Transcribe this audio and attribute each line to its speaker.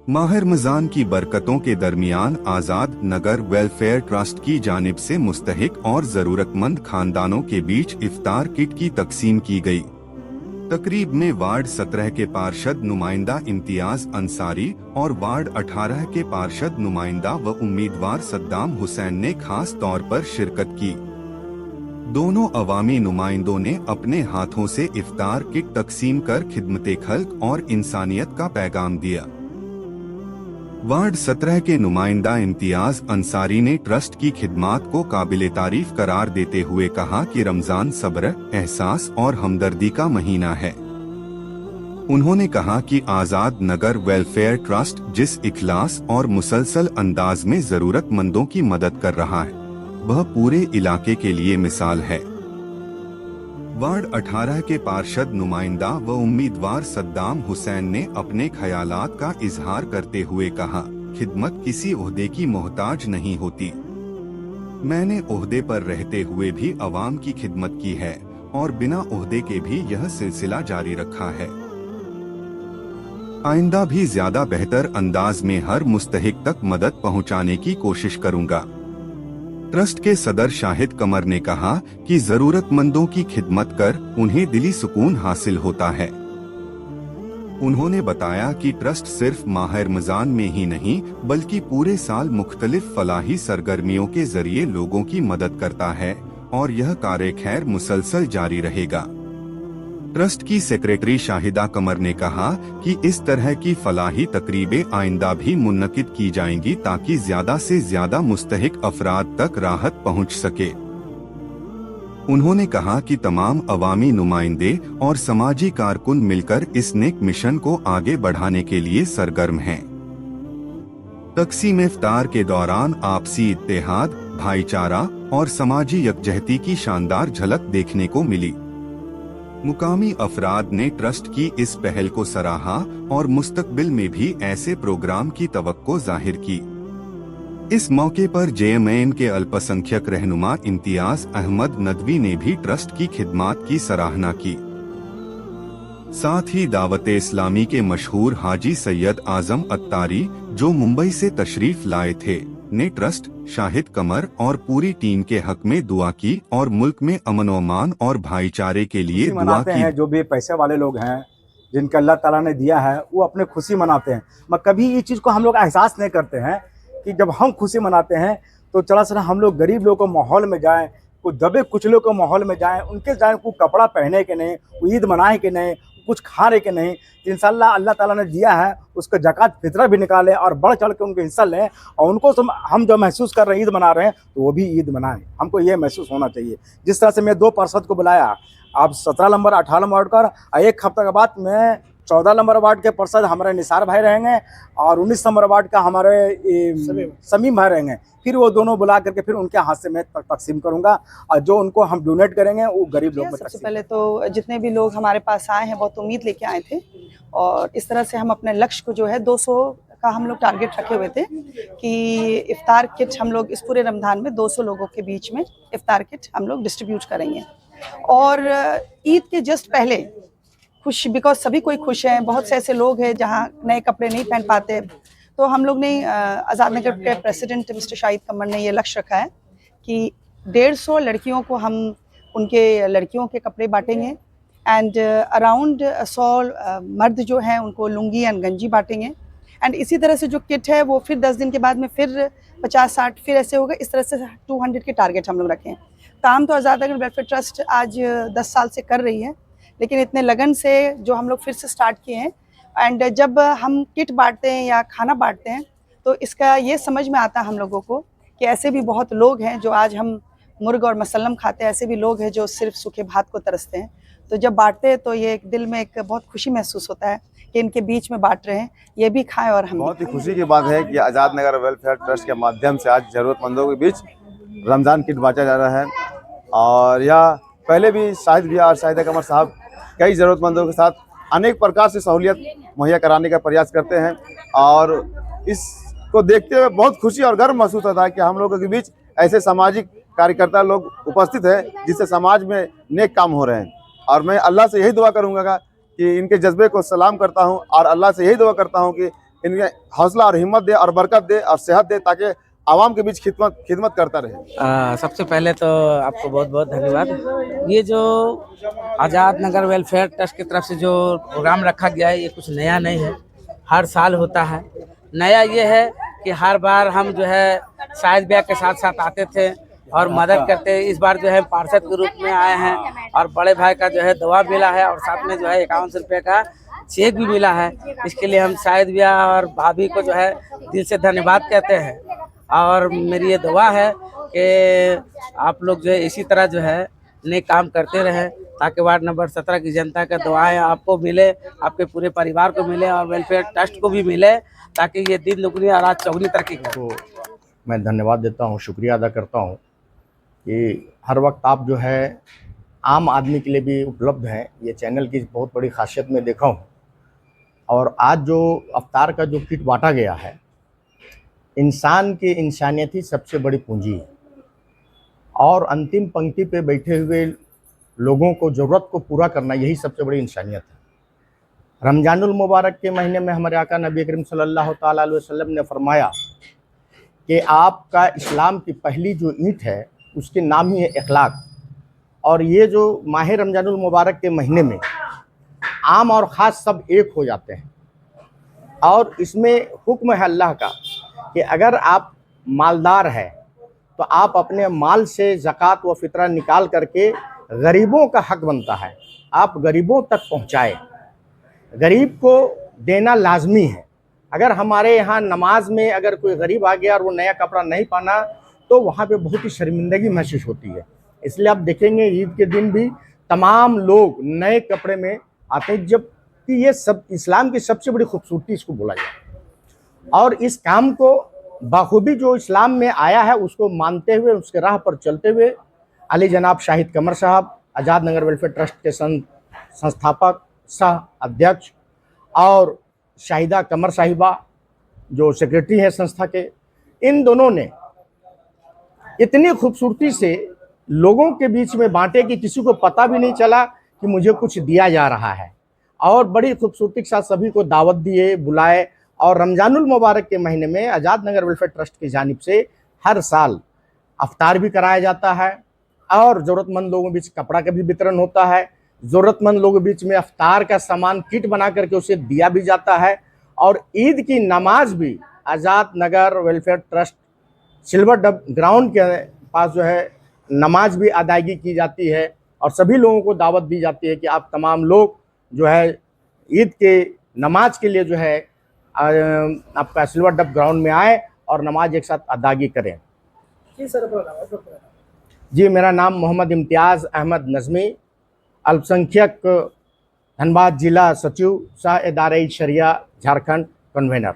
Speaker 1: माह रमजान की बरकतों के दरमियान आजाद नगर वेलफेयर ट्रस्ट की जानिब से मुस्तहिक और जरूरतमंद खानदानों के बीच इफ्तार किट की तकसीम की गई। तकरीब में वार्ड 17 के पार्षद नुमाइंदा इम्तियाज अंसारी और वार्ड 18 के पार्षद नुमाइंदा व उम्मीदवार सद्दाम हुसैन ने खास तौर पर शिरकत की। दोनों अवामी नुमाइंदों ने अपने हाथों से इफ्तार किट तकसीम कर खिदमते खल्क और इंसानियत का पैगाम दिया। वार्ड 17 के नुमाइंदा इम्तियाज अंसारी ने ट्रस्ट की खिदमात को काबिले तारीफ करार देते हुए कहा कि रमजान सब्र, एहसास और हमदर्दी का महीना है। उन्होंने कहा कि आजाद नगर वेलफेयर ट्रस्ट जिस इखलास और मुसलसल अंदाज में जरूरतमंदों की मदद कर रहा है वह पूरे इलाके के लिए मिसाल है। वार्ड 18 के पार्षद नुमाइंदा व उम्मीदवार सद्दाम हुसैन ने अपने ख्यालात का इजहार करते हुए कहा, खिदमत किसी ओहदे की मोहताज नहीं होती। मैंने ओहदे पर रहते हुए भी अवाम की खिदमत की है और बिना ओहदे के भी यह सिलसिला जारी रखा है। आइंदा भी ज्यादा बेहतर अंदाज में हर मुस्तहिक तक मदद पहुंचाने की कोशिश करूंगा। ट्रस्ट के सदर शाहिद कमर ने कहा कि जरूरतमंदों की खिदमत कर उन्हें दिली सुकून हासिल होता है। उन्होंने बताया कि ट्रस्ट सिर्फ माह रमजान में ही नहीं बल्कि पूरे साल मुख्तलिफ फलाही सरगर्मियों के जरिए लोगों की मदद करता है और यह कार्य खैर मुसलसल जारी रहेगा। ट्रस्ट की सेक्रेटरी शाहिदा कमर ने कहा कि इस तरह की फलाही तकरीबें आइंदा भी मुनक्किद की जाएंगी ताकि ज्यादा से ज्यादा मुस्तहिक अफराद तक राहत पहुंच सके। उन्होंने कहा कि तमाम अवामी नुमाइंदे और समाजी कारकुन मिलकर इस नेक मिशन को आगे बढ़ाने के लिए सरगर्म हैं। तकसीम इफ्तार के दौरान आपसी इत्तेहाद, भाईचारा और समाजी यकजहती की शानदार झलक देखने को मिली। मुकामी अफराद ने ट्रस्ट की इस पहल को सराहा और मुस्तकबिल में भी ऐसे प्रोग्राम की तवक्को जाहिर की। इस मौके पर JMN के अल्पसंख्यक रहनुमा इम्तियाज अहमद नदवी ने भी ट्रस्ट की खिदमात की सराहना की। साथ ही दावते इस्लामी के मशहूर हाजी सैयद आजम अत्तारी जो मुंबई से तशरीफ लाए थे ने ट्रस्ट, शाहिद कमर और पूरी टीम के हक में दुआ की और मुल्क में अमन व अमान और भाईचारे के लिए दुआ की।
Speaker 2: जो भी पैसे वाले लोग हैं जिनका अल्लाह ताला ने दिया है वो अपने खुशी मनाते हैं, मगर कभी ये चीज़ को हम लोग एहसास नहीं करते हैं कि जब हम खुशी मनाते हैं तो चला चला हम लोग गरीब लोगों को माहौल में जाएं, कुछ दबे कुचले को माहौल में जाएं, उनके जाएं को कपड़ा पहने के नहीं, ईद मनाए के नहीं, कुछ खा रहे के नहीं। इंशाअल्लाह अल्लाह ताला ने दिया है उसका ज़कात फितरा भी निकालें और बढ़ चढ़ के उनके हिस्सा लें और उनको हम जो महसूस कर रहे हैं ईद मना रहे हैं तो वो भी ईद मनाएं। हमको ये महसूस होना चाहिए। जिस तरह से मैं 2 पार्षद को बुलाया, अब 17 नंबर 18 नंबर वार्ड का, एक हफ्ते के बाद मैं 14 नंबर वार्ड के पार्षद हमारे निसार भाई रहेंगे और 19 नंबर वार्ड का हमारे समीम भाई रहेंगे। फिर वो दोनों बुला करके फिर उनके हाथ से मैं तकसीम करूंगा और जो उनको हम डोनेट करेंगे वो गरीब लोग में
Speaker 3: सबसे पहले तो जितने भी लोग हमारे पास आए हैं बहुत उम्मीद लेके आए थे और इस तरह से हम अपने लक्ष्य को जो है 200 का हम लोग टारगेट रखे हुए थे कि इफ्तार किट हम लोग इस पूरे रमजान में 200 लोगों के बीच में इफ्तार किट हम लोग डिस्ट्रीब्यूट करेंगे। और ईद के जस्ट पहले खुश, बिकॉज सभी कोई खुश हैं, बहुत से ऐसे लोग हैं जहाँ नए कपड़े नहीं पहन पाते, तो हम लोग ने आज़ाद नगर के प्रेसिडेंट मिस्टर शाहिद कमर ने ये लक्ष्य रखा है कि 150 लड़कियों को हम उनके लड़कियों के कपड़े बांटेंगे एंड अराउंड 100 मर्द जो हैं उनको लुंगी एंड गंजी बांटेंगे। एंड इसी तरह से जो किट है वो फिर 10 दिन के बाद में फिर 50-60 फिर ऐसे होगा। इस तरह से 200 के टारगेट हम लोग रखें। काम तो आज़ाद नगर वेलफेयर ट्रस्ट आज 10 साल से कर रही है, लेकिन इतने लगन से जो हम लोग फिर से स्टार्ट किए हैं एंड जब हम किट बांटते हैं या खाना बांटते हैं तो इसका ये समझ में आता है हम लोगों को कि ऐसे भी बहुत लोग हैं जो आज हम मुर्ग और मसल्लम खाते हैं, ऐसे भी लोग हैं जो सिर्फ सूखे भात को तरसते हैं। तो जब बांटते हैं तो ये एक दिल में एक बहुत खुशी महसूस होता है कि इनके बीच में बांट रहे हैं, ये भी खाएं और हम।
Speaker 4: बहुत ही खुशी की बात है कि आज़ाद नगर वेलफेयर ट्रस्ट के माध्यम से आज ज़रूरतमंदों के बीच रमज़ान किट बांटा जा रहा है और यह पहले भी शाहिद भैया और शाहिदा कमर साहब कई ज़रूरतमंदों के साथ अनेक प्रकार से सहूलियत मुहैया कराने का प्रयास करते हैं और इसको देखते हुए बहुत खुशी और गर्व महसूस होता है कि हम लोगों के बीच ऐसे सामाजिक कार्यकर्ता लोग उपस्थित हैं जिससे समाज में नेक काम हो रहे हैं। और मैं अल्लाह से यही दुआ करूंगा कि इनके जज्बे को सलाम करता हूं और अल्लाह से यही दुआ करता हूं कि इनके हौसला और हिम्मत दे और बरकत दे और सेहत दे, ताकि आवाम के बीच खिदमत करता रहे।
Speaker 5: सबसे पहले तो आपको बहुत बहुत धन्यवाद। ये जो आज़ाद नगर वेलफेयर ट्रस्ट की तरफ से जो प्रोग्राम रखा गया है, ये कुछ नया नहीं है, हर साल होता है। नया ये है कि हर बार हम जो है शाहिद भैया के साथ साथ आते थे और मदद करते। इस बार जो है पार्षद के रूप में आए हैं और बड़े भाई का जो है दवा मिला है और साथ में जो है 51 रुपये का चेक भी मिला है। इसके लिए हम शाहिद भैया और भाभी को जो है दिल से धन्यवाद कहते हैं। और मेरी ये दुआ है कि आप लोग जो है इसी तरह जो है नए काम करते रहें, ताकि वार्ड नंबर 17 की जनता का दुआएं आपको मिले, आपके पूरे परिवार को मिले और वेलफेयर ट्रस्ट को भी मिले, ताकि ये दिन दुगनी और रात चौगुनी तरक्की करे।
Speaker 6: तो मैं धन्यवाद देता हूँ, शुक्रिया अदा करता हूँ कि हर वक्त आप जो है आम आदमी के लिए भी उपलब्ध हैं। ये चैनल की बहुत बड़ी खासियत मैं देखा हूँ। और आज जो अफ्तार का जो किट बांटा गया है, इंसान की इंसानियत ही सबसे बड़ी पूंजी है और अंतिम पंक्ति पे बैठे हुए लोगों को ज़रूरत को पूरा करना, यही सबसे बड़ी इंसानियत है। रमज़ानुल मुबारक के महीने में हमारे आका नबी करीम सल्लल्लाहु ताला अलैहि वसल्लम ने फरमाया कि आपका इस्लाम की पहली जो ईंट है उसके नाम ही है इखलाक। और ये जो माह रमज़ानुल मुबारक के महीने में आम और ख़ास सब एक हो जाते हैं और इसमें हुक्म है अल्लाह का कि अगर आप मालदार हैं तो आप अपने माल से ज़कात व फितरा निकाल करके गरीबों का हक बनता है आप गरीबों तक पहुँचाएँ। गरीब को देना लाजमी है। अगर हमारे यहाँ नमाज में अगर कोई गरीब आ गया और वो नया कपड़ा नहीं पहना तो वहाँ पे बहुत ही शर्मिंदगी महसूस होती है। इसलिए आप देखेंगे ईद के दिन भी तमाम लोग नए कपड़े में आते हैं, जबकि ये सब इस्लाम की सबसे बड़ी खूबसूरती इसको बोला जाए। और इस काम को बाखूबी जो इस्लाम में आया है उसको मानते हुए उसके राह पर चलते हुए अली जनाब शाहिद कमर साहब, आज़ाद नगर वेलफेयर ट्रस्ट के संस्थापक सह अध्यक्ष, और शाहिदा कमर साहिबा जो सेक्रेटरी है संस्था के, इन दोनों ने इतनी खूबसूरती से लोगों के बीच में बांटे कि किसी को पता भी नहीं चला कि मुझे कुछ दिया जा रहा है। और बड़ी खूबसूरती के साथ सभी को दावत दिए, बुलाए। और रमज़ानुल मुबारक के महीने में आज़ाद नगर वेलफेयर ट्रस्ट की जानिब से हर साल अफ्तार भी कराया जाता है और ज़रूरतमंद लोगों के बीच कपड़ा का भी वितरण होता है। ज़रूरतमंद लोगों के बीच में अफ्तार का सामान किट बना करके उसे दिया भी जाता है। और ईद की नमाज भी Azad Nagar welfare trust silver डब ग्राउंड के पास जो है नमाज भी अदायगी की जाती है और सभी लोगों को दावत दी जाती है कि आप तमाम लोग जो है ईद के नमाज के लिए जो है आपका सिल्वर डब ग्राउंड में आए और नमाज एक साथ अदायगी करें। जी, मेरा नाम मोहम्मद इम्तियाज़ अहमद नज़मी, अल्पसंख्यक धनबाद जिला सचिव, शाह इदारे शरिया झारखंड कन्वेनर।